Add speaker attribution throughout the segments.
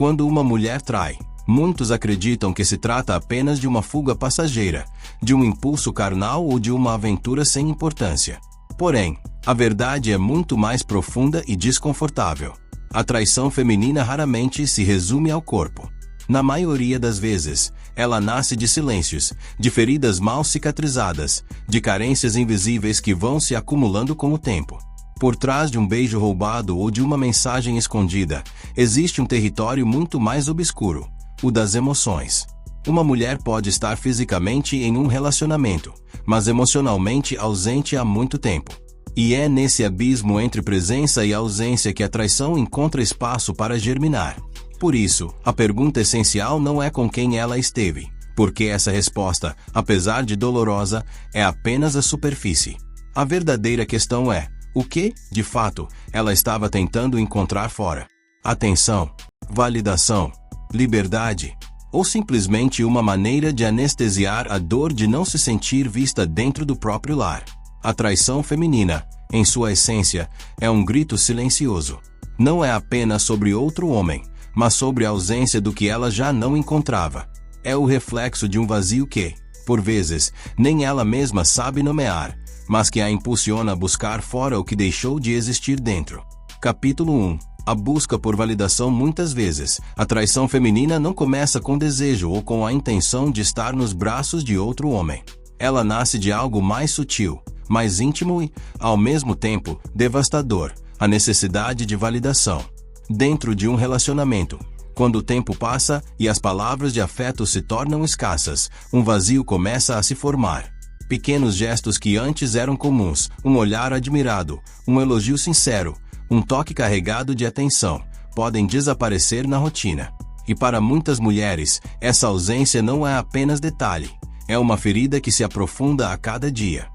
Speaker 1: Quando uma mulher trai, muitos acreditam que se trata apenas de uma fuga passageira, de um impulso carnal ou de uma aventura sem importância. Porém, a verdade é muito mais profunda e desconfortável. A traição feminina raramente se resume ao corpo. Na maioria das vezes, ela nasce de silêncios, de feridas mal cicatrizadas, de carências invisíveis que vão se acumulando com o tempo. Por trás de um beijo roubado ou de uma mensagem escondida, existe um território muito mais obscuro, o das emoções. Uma mulher pode estar fisicamente em um relacionamento, mas emocionalmente ausente há muito tempo. E é nesse abismo entre presença e ausência que a traição encontra espaço para germinar. Por isso, a pergunta essencial não é com quem ela esteve, porque essa resposta, apesar de dolorosa, é apenas a superfície. A verdadeira questão é: o que, de fato, ela estava tentando encontrar fora? Atenção, validação, liberdade, ou simplesmente uma maneira de anestesiar a dor de não se sentir vista dentro do próprio lar? A traição feminina, em sua essência, é um grito silencioso. Não é apenas sobre outro homem, mas sobre a ausência do que ela já não encontrava. É o reflexo de um vazio que, por vezes, nem ela mesma sabe nomear, mas que a impulsiona a buscar fora o que deixou de existir dentro. Capítulo 1. A busca por validação. Muitas vezes, a traição feminina não começa com desejo ou com a intenção de estar nos braços de outro homem. Ela nasce de algo mais sutil, mais íntimo e, ao mesmo tempo, devastador: a necessidade de validação. Dentro de um relacionamento, quando o tempo passa e as palavras de afeto se tornam escassas, um vazio começa a se formar. Pequenos gestos que antes eram comuns, um olhar admirado, um elogio sincero, um toque carregado de atenção, podem desaparecer na rotina. E para muitas mulheres, essa ausência não é apenas detalhe, é uma ferida que se aprofunda a cada dia.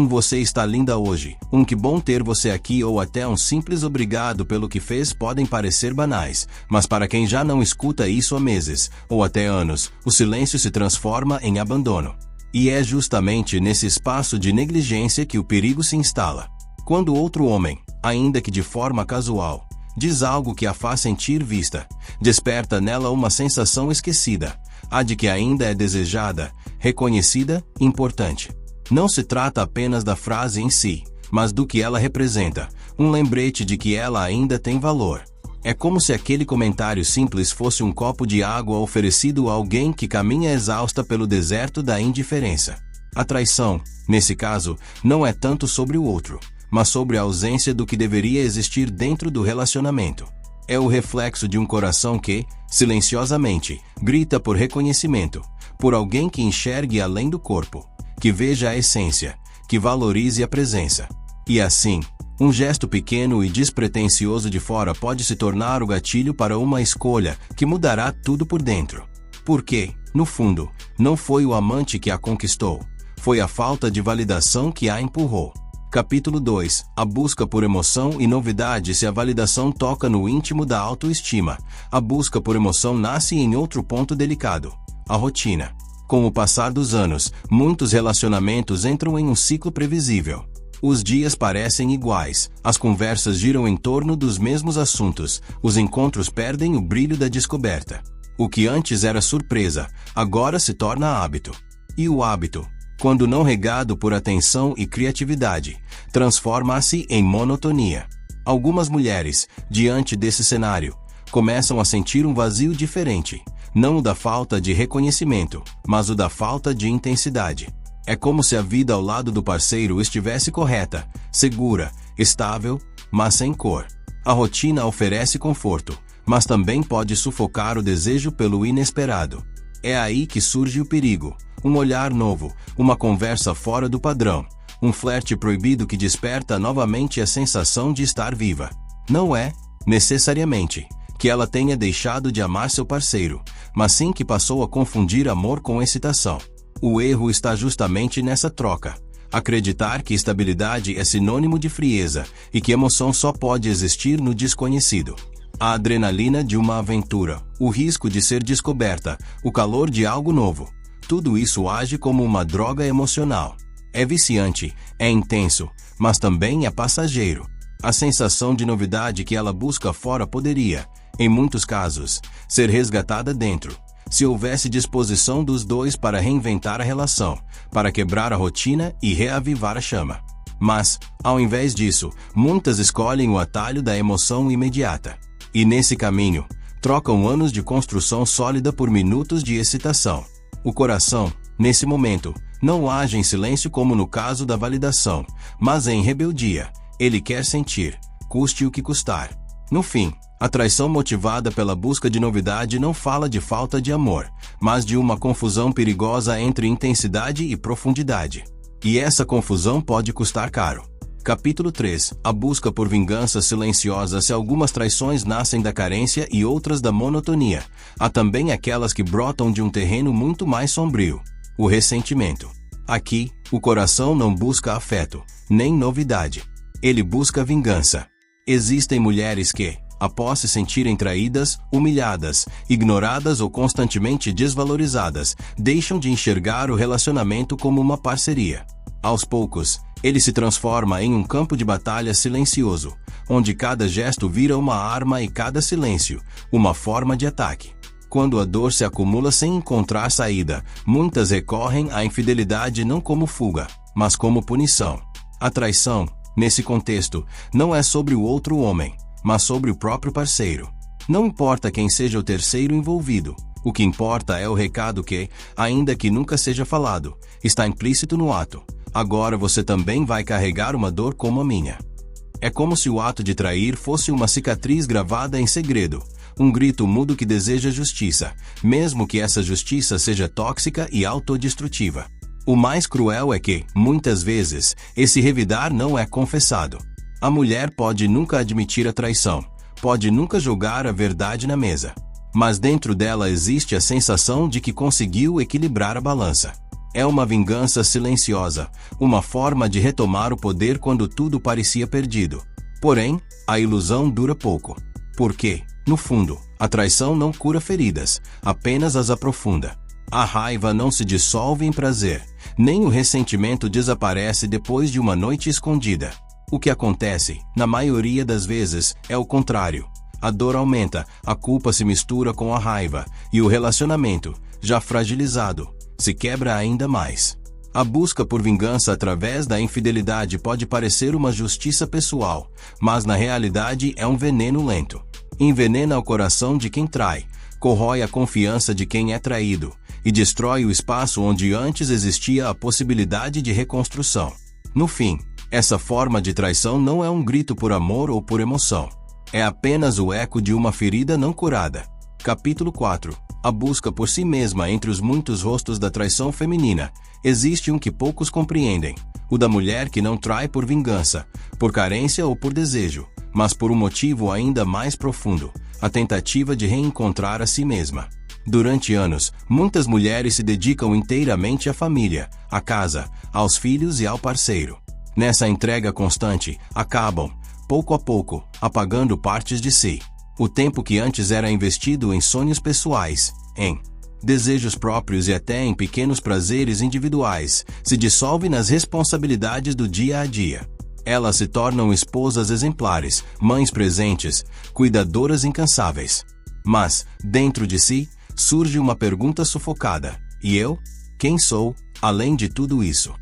Speaker 1: Você está linda hoje, que bom ter você aqui, ou até um simples obrigado pelo que fez podem parecer banais, mas para quem já não escuta isso há meses, ou até anos, o silêncio se transforma em abandono. E é justamente nesse espaço de negligência que o perigo se instala. Quando outro homem, ainda que de forma casual, diz algo que a faz sentir vista, desperta nela uma sensação esquecida, a de que ainda é desejada, reconhecida, importante. Não se trata apenas da frase em si, mas do que ela representa, um lembrete de que ela ainda tem valor. É como se aquele comentário simples fosse um copo de água oferecido a alguém que caminha exausta pelo deserto da indiferença. A traição, nesse caso, não é tanto sobre o outro, mas sobre a ausência do que deveria existir dentro do relacionamento. É o reflexo de um coração que, silenciosamente, grita por reconhecimento, por alguém que enxergue além do corpo, que veja a essência, que valorize a presença. E assim, um gesto pequeno e despretensioso de fora pode se tornar o gatilho para uma escolha que mudará tudo por dentro. Porque, no fundo, não foi o amante que a conquistou, foi a falta de validação que a empurrou. Capítulo 2. A busca por emoção e novidade. Se a validação toca no íntimo da autoestima, a busca por emoção nasce em outro ponto delicado: a rotina. Com o passar dos anos, muitos relacionamentos entram em um ciclo previsível. Os dias parecem iguais, as conversas giram em torno dos mesmos assuntos, os encontros perdem o brilho da descoberta. O que antes era surpresa, agora se torna hábito. E o hábito, quando não regado por atenção e criatividade, transforma-se em monotonia. Algumas mulheres, diante desse cenário, começam a sentir um vazio diferente, não o da falta de reconhecimento, mas o da falta de intensidade. É como se a vida ao lado do parceiro estivesse correta, segura, estável, mas sem cor. A rotina oferece conforto, mas também pode sufocar o desejo pelo inesperado. É aí que surge o perigo: um olhar novo, uma conversa fora do padrão, um flerte proibido que desperta novamente a sensação de estar viva. Não é, necessariamente, que ela tenha deixado de amar seu parceiro, mas sim que passou a confundir amor com excitação. O erro está justamente nessa troca: acreditar que estabilidade é sinônimo de frieza e que emoção só pode existir no desconhecido. A adrenalina de uma aventura, o risco de ser descoberta, o calor de algo novo, tudo isso age como uma droga emocional. É viciante, é intenso, mas também é passageiro. A sensação de novidade que ela busca fora poderia, em muitos casos, ser resgatada dentro. Se houvesse disposição dos dois para reinventar a relação, para quebrar a rotina e reavivar a chama. Mas, ao invés disso, muitas escolhem o atalho da emoção imediata. E nesse caminho, trocam anos de construção sólida por minutos de excitação. O coração, nesse momento, não age em silêncio como no caso da validação, mas em rebeldia. Ele quer sentir, custe o que custar. No fim, a traição motivada pela busca de novidade não fala de falta de amor, mas de uma confusão perigosa entre intensidade e profundidade. E essa confusão pode custar caro. Capítulo 3. A busca por vingança silenciosa. Se algumas traições nascem da carência e outras da monotonia, há também aquelas que brotam de um terreno muito mais sombrio: o ressentimento. Aqui, o coração não busca afeto, nem novidade. Ele busca vingança. Existem mulheres que, após se sentirem traídas, humilhadas, ignoradas ou constantemente desvalorizadas, deixam de enxergar o relacionamento como uma parceria. Aos poucos, ele se transforma em um campo de batalha silencioso, onde cada gesto vira uma arma e cada silêncio, uma forma de ataque. Quando a dor se acumula sem encontrar saída, muitas recorrem à infidelidade não como fuga, mas como punição. A traição, nesse contexto, não é sobre o outro homem, mas sobre o próprio parceiro. Não importa quem seja o terceiro envolvido, o que importa é o recado que, ainda que nunca seja falado, está implícito no ato. Agora você também vai carregar uma dor como a minha. É como se o ato de trair fosse uma cicatriz gravada em segredo, um grito mudo que deseja justiça, mesmo que essa justiça seja tóxica e autodestrutiva. O mais cruel é que, muitas vezes, esse revidar não é confessado. A mulher pode nunca admitir a traição, pode nunca jogar a verdade na mesa, mas dentro dela existe a sensação de que conseguiu equilibrar a balança. É uma vingança silenciosa, uma forma de retomar o poder quando tudo parecia perdido. Porém, a ilusão dura pouco. Porque, no fundo, a traição não cura feridas, apenas as aprofunda. A raiva não se dissolve em prazer, nem o ressentimento desaparece depois de uma noite escondida. O que acontece, na maioria das vezes, é o contrário. A dor aumenta, a culpa se mistura com a raiva, e o relacionamento, já fragilizado, se quebra ainda mais. A busca por vingança através da infidelidade pode parecer uma justiça pessoal, mas na realidade é um veneno lento. Envenena o coração de quem trai, corrói a confiança de quem é traído, e destrói o espaço onde antes existia a possibilidade de reconstrução. No fim, essa forma de traição não é um grito por amor ou por emoção. É apenas o eco de uma ferida não curada. Capítulo 4. A busca por si mesma. Entre os muitos rostos da traição feminina, existe um que poucos compreendem: o da mulher que não trai por vingança, por carência ou por desejo, mas por um motivo ainda mais profundo: a tentativa de reencontrar a si mesma. Durante anos, muitas mulheres se dedicam inteiramente à família, à casa, aos filhos e ao parceiro. Nessa entrega constante, acabam, pouco a pouco, apagando partes de si. O tempo que antes era investido em sonhos pessoais, em desejos próprios e até em pequenos prazeres individuais, se dissolve nas responsabilidades do dia a dia. Elas se tornam esposas exemplares, mães presentes, cuidadoras incansáveis. Mas, dentro de si, surge uma pergunta sufocada: e eu? Quem sou, além de tudo isso?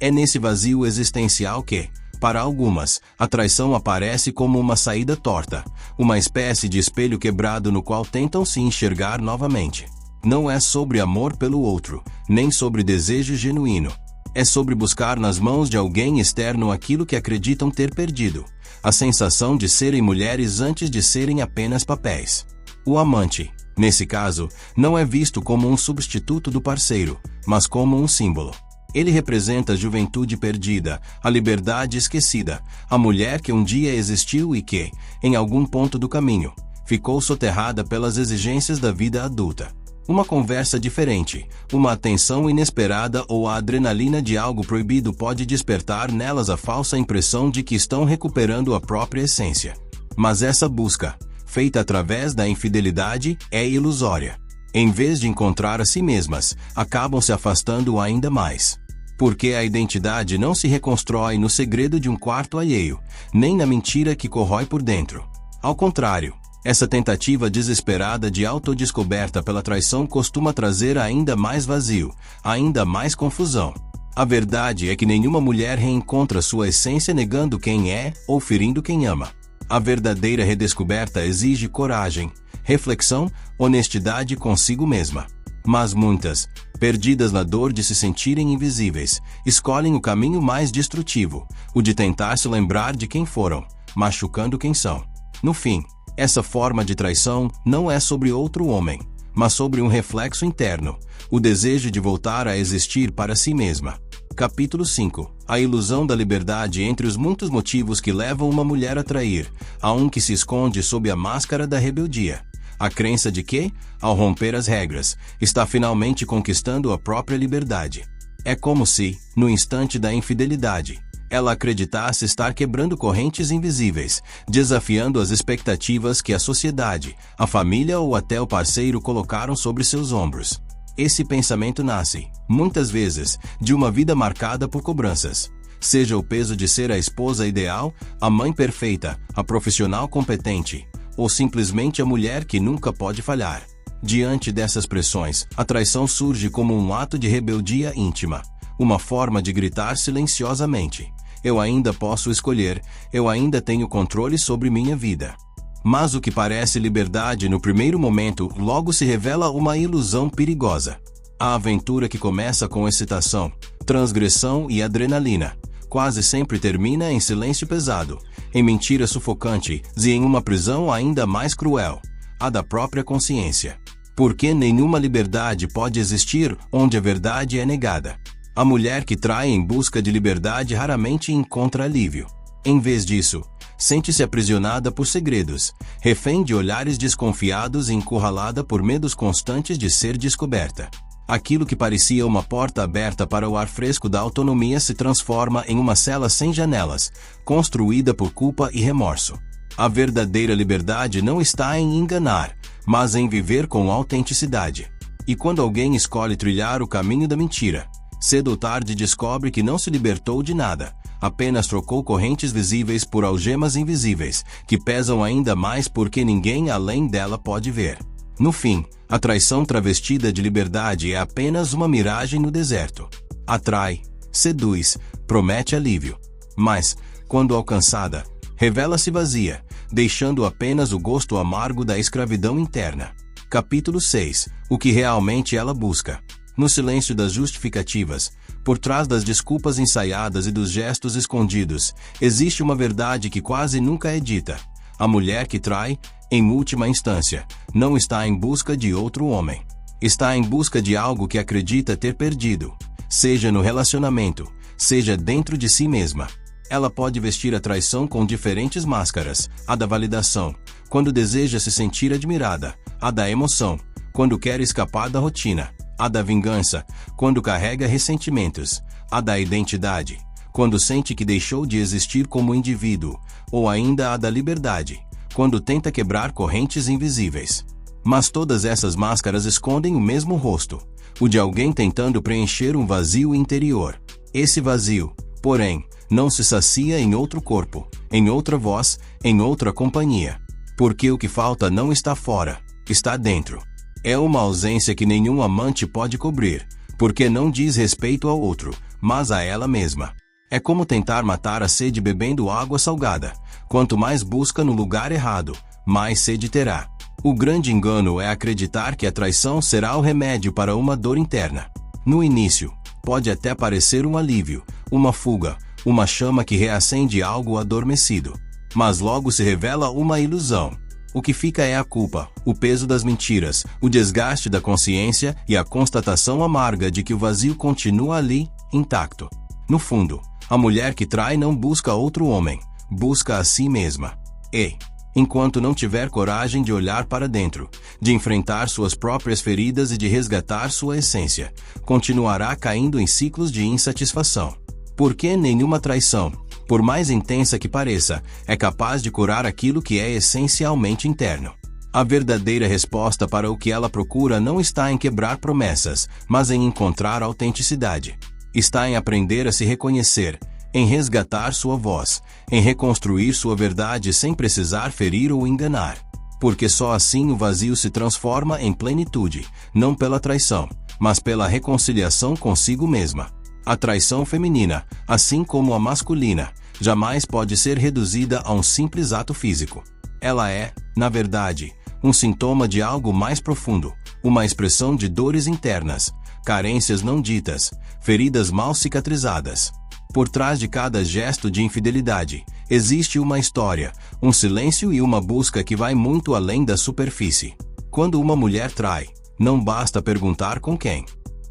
Speaker 1: É nesse vazio existencial que, para algumas, a traição aparece como uma saída torta, uma espécie de espelho quebrado no qual tentam se enxergar novamente. Não é sobre amor pelo outro, nem sobre desejo genuíno. É sobre buscar nas mãos de alguém externo aquilo que acreditam ter perdido: a sensação de serem mulheres antes de serem apenas papéis. O amante, nesse caso, não é visto como um substituto do parceiro, mas como um símbolo. Ele representa a juventude perdida, a liberdade esquecida, a mulher que um dia existiu e que, em algum ponto do caminho, ficou soterrada pelas exigências da vida adulta. Uma conversa diferente, uma atenção inesperada ou a adrenalina de algo proibido pode despertar nelas a falsa impressão de que estão recuperando a própria essência. Mas essa busca, feita através da infidelidade, é ilusória. Em vez de encontrar a si mesmas, acabam se afastando ainda mais. Porque a identidade não se reconstrói no segredo de um quarto alheio, nem na mentira que corrói por dentro. Ao contrário, Essa tentativa desesperada de autodescoberta pela traição costuma trazer ainda mais vazio, ainda mais confusão. A verdade é que nenhuma mulher reencontra sua essência negando quem é ou ferindo quem ama. A verdadeira redescoberta exige coragem, reflexão, honestidade consigo mesma. Mas muitas, perdidas na dor de se sentirem invisíveis, escolhem o caminho mais destrutivo, o de tentar se lembrar de quem foram, machucando quem são. No fim, essa forma de traição não é sobre outro homem, mas sobre um reflexo interno, o desejo de voltar a existir para si mesma. Capítulo 5. A ilusão da liberdade. Entre os muitos motivos que levam uma mulher a trair, há um que se esconde sob a máscara da rebeldia. A crença de que, ao romper as regras, está finalmente conquistando a própria liberdade. É como se, no instante da infidelidade, ela acreditasse estar quebrando correntes invisíveis, desafiando as expectativas que a sociedade, a família ou até o parceiro colocaram sobre seus ombros. Esse pensamento nasce, muitas vezes, de uma vida marcada por cobranças. Seja o peso de ser a esposa ideal, a mãe perfeita, a profissional competente, ou simplesmente a mulher que nunca pode falhar. Diante dessas pressões, a traição surge como um ato de rebeldia íntima, uma forma de gritar silenciosamente: eu ainda posso escolher, eu ainda tenho controle sobre minha vida. Mas o que parece liberdade no primeiro momento logo se revela uma ilusão perigosa. A aventura que começa com excitação, transgressão e adrenalina, quase sempre termina em silêncio pesado, em mentira sufocante e em uma prisão ainda mais cruel, a da própria consciência. Porque nenhuma liberdade pode existir onde a verdade é negada. A mulher que trai em busca de liberdade raramente encontra alívio. Em vez disso, sente-se aprisionada por segredos, refém de olhares desconfiados e encurralada por medos constantes de ser descoberta. Aquilo que parecia uma porta aberta para o ar fresco da autonomia se transforma em uma cela sem janelas, construída por culpa e remorso. A verdadeira liberdade não está em enganar, mas em viver com autenticidade. E quando alguém escolhe trilhar o caminho da mentira, cedo ou tarde descobre que não se libertou de nada, apenas trocou correntes visíveis por algemas invisíveis, que pesam ainda mais porque ninguém além dela pode ver. No fim, a traição travestida de liberdade é apenas uma miragem no deserto. Atrai, seduz, promete alívio. Mas, quando alcançada, revela-se vazia, deixando apenas o gosto amargo da escravidão interna. Capítulo 6. O que realmente ela busca. No silêncio das justificativas, por trás das desculpas ensaiadas e dos gestos escondidos, existe uma verdade que quase nunca é dita. A mulher que trai, em última instância, não está em busca de outro homem. Está em busca de algo que acredita ter perdido, seja no relacionamento, seja dentro de si mesma. Ela pode vestir a traição com diferentes máscaras: a da validação, quando deseja se sentir admirada; a da emoção, quando quer escapar da rotina; a da vingança, quando carrega ressentimentos; a da identidade, quando sente que deixou de existir como indivíduo; ou ainda a da liberdade, quando tenta quebrar correntes invisíveis. Mas todas essas máscaras escondem o mesmo rosto, o de alguém tentando preencher um vazio interior. Esse vazio, porém, não se sacia em outro corpo, em outra voz, em outra companhia. Porque o que falta não está fora, está dentro. É uma ausência que nenhum amante pode cobrir, porque não diz respeito ao outro, mas a ela mesma. É como tentar matar a sede bebendo água salgada. Quanto mais busca no lugar errado, mais sede terá. O grande engano é acreditar que a traição será o remédio para uma dor interna. No início, pode até parecer um alívio, uma fuga, uma chama que reacende algo adormecido. Mas logo se revela uma ilusão. O que fica é a culpa, o peso das mentiras, o desgaste da consciência e a constatação amarga de que o vazio continua ali, intacto. No fundo, a mulher que trai não busca outro homem, busca a si mesma. E, enquanto não tiver coragem de olhar para dentro, de enfrentar suas próprias feridas e de resgatar sua essência, continuará caindo em ciclos de insatisfação. Porque nenhuma traição, por mais intensa que pareça, é capaz de curar aquilo que é essencialmente interno. A verdadeira resposta para o que ela procura não está em quebrar promessas, mas em encontrar autenticidade. Está em aprender a se reconhecer, em resgatar sua voz, em reconstruir sua verdade sem precisar ferir ou enganar. Porque só assim o vazio se transforma em plenitude, não pela traição, mas pela reconciliação consigo mesma. A traição feminina, assim como a masculina, jamais pode ser reduzida a um simples ato físico. Ela é, na verdade, um sintoma de algo mais profundo, uma expressão de dores internas, carências não ditas, feridas mal cicatrizadas. Por trás de cada gesto de infidelidade, existe uma história, um silêncio e uma busca que vai muito além da superfície. Quando uma mulher trai, não basta perguntar com quem.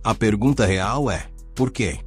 Speaker 1: A pergunta real é: por quê?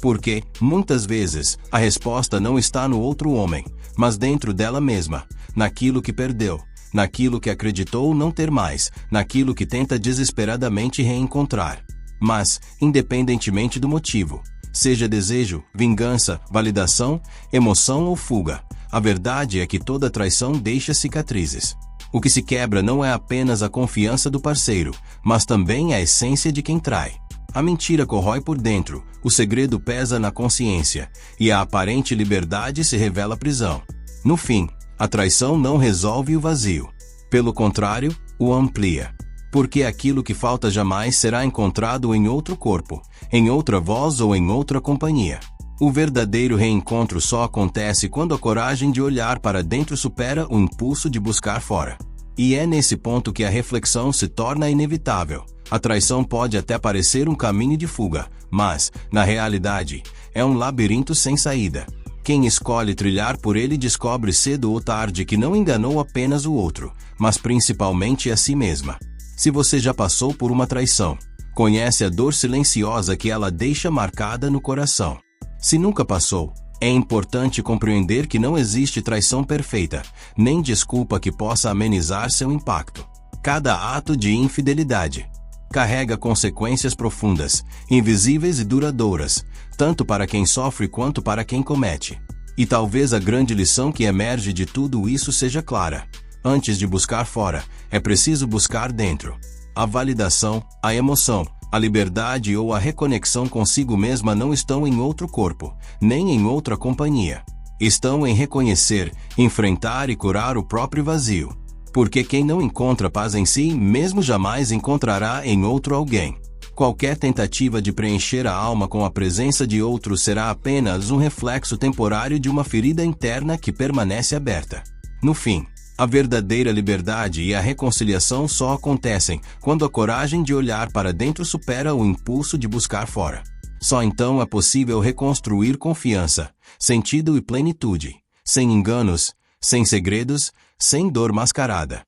Speaker 1: Porque, muitas vezes, a resposta não está no outro homem, mas dentro dela mesma, naquilo que perdeu, naquilo que acreditou não ter mais, naquilo que tenta desesperadamente reencontrar. Mas, independentemente do motivo, seja desejo, vingança, validação, emoção ou fuga, a verdade é que toda traição deixa cicatrizes. O que se quebra não é apenas a confiança do parceiro, mas também a essência de quem trai. A mentira corrói por dentro, o segredo pesa na consciência, e a aparente liberdade se revela prisão. No fim, a traição não resolve o vazio. Pelo contrário, o amplia. Porque aquilo que falta jamais será encontrado em outro corpo, em outra voz ou em outra companhia. O verdadeiro reencontro só acontece quando a coragem de olhar para dentro supera o impulso de buscar fora. E é nesse ponto que a reflexão se torna inevitável. A traição pode até parecer um caminho de fuga, mas, na realidade, é um labirinto sem saída. Quem escolhe trilhar por ele descobre cedo ou tarde que não enganou apenas o outro, mas principalmente a si mesma. Se você já passou por uma traição, conhece a dor silenciosa que ela deixa marcada no coração. Se nunca passou, é importante compreender que não existe traição perfeita, nem desculpa que possa amenizar seu impacto. Cada ato de infidelidade carrega consequências profundas, invisíveis e duradouras, tanto para quem sofre quanto para quem comete. E talvez a grande lição que emerge de tudo isso seja clara. Antes de buscar fora, é preciso buscar dentro. A validação, a emoção, a liberdade ou a reconexão consigo mesma não estão em outro corpo, nem em outra companhia. Estão em reconhecer, enfrentar e curar o próprio vazio. Porque quem não encontra paz em si mesmo jamais encontrará em outro alguém. Qualquer tentativa de preencher a alma com a presença de outro será apenas um reflexo temporário de uma ferida interna que permanece aberta. No fim, a verdadeira liberdade e a reconciliação só acontecem quando a coragem de olhar para dentro supera o impulso de buscar fora. Só então é possível reconstruir confiança, sentido e plenitude, sem enganos, sem segredos, sem dor mascarada.